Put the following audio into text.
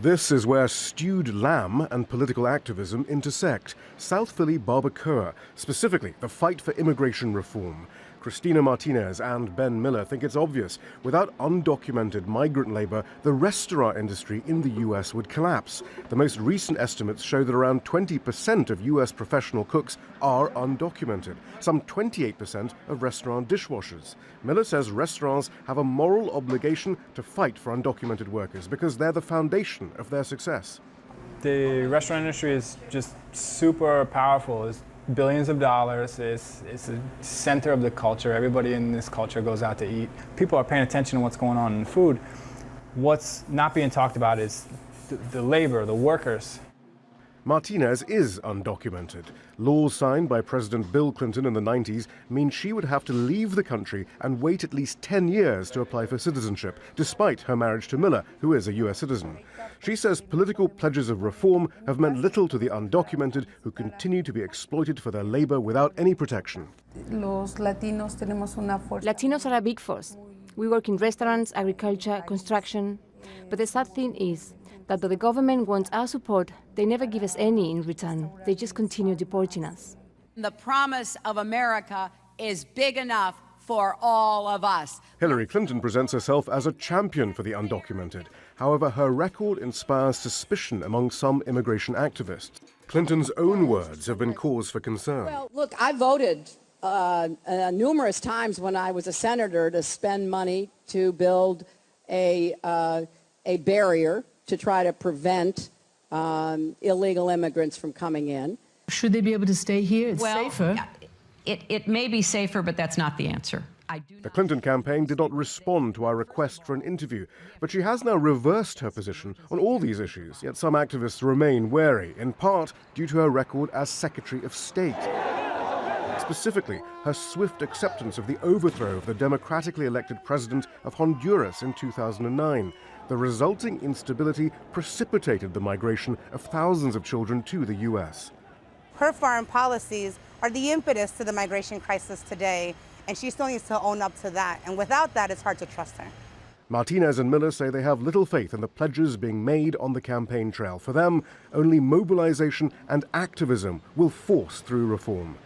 This is where stewed lamb and political activism intersect. South Philly barbacoa, specifically the fight for immigration reform. Cristina Martinez and Ben Miller think it's obvious. Without undocumented migrant labor, the restaurant industry in the U.S. would collapse. The most recent estimates show that around 20% of U.S. professional cooks are undocumented, some 28% of restaurant dishwashers. Miller says restaurants have a moral obligation to fight for undocumented workers because they're the foundation of their success. The restaurant industry is just super powerful. It's billions of dollars. It's the center of the culture. Everybody in this culture goes out to eat. People are paying attention to what's going on in food. What's not being talked about is the labor, the workers. Martinez is undocumented. Laws signed by President Bill Clinton in the 90s mean she would have to leave the country and wait at least 10 years to apply for citizenship, despite her marriage to Miller, who is a U.S. citizen. She says political pledges of reform have meant little to the undocumented who continue to be exploited for their labor without any protection. Latinos are a big force. We work in restaurants, agriculture, construction. But the sad thing is that though the government wants our support, they never give us any in return. They just continue deporting us. The promise of America is big enough for all of us. Hillary Clinton presents herself as a champion for the undocumented. However, her record inspires suspicion among some immigration activists. Clinton's own words have been cause for concern. Well, look, I voted numerous times when I was a senator to spend money to build a barrier to try to prevent illegal immigrants from coming in. Should they be able to stay here? It's safer. It may be safer, but that's not the answer. The Clinton campaign did not respond to our request for an interview, but she has now reversed her position on all these issues, yet some activists remain wary, in part due to her record as Secretary of State. Specifically, her swift acceptance of the overthrow of the democratically elected president of Honduras in 2009. The resulting instability precipitated the migration of thousands of children to the U.S. Her foreign policies are the impetus to the migration crisis today, and she still needs to own up to that. And without that, it's hard to trust her. Martinez and Miller say they have little faith in the pledges being made on the campaign trail. For them, only mobilization and activism will force through reform.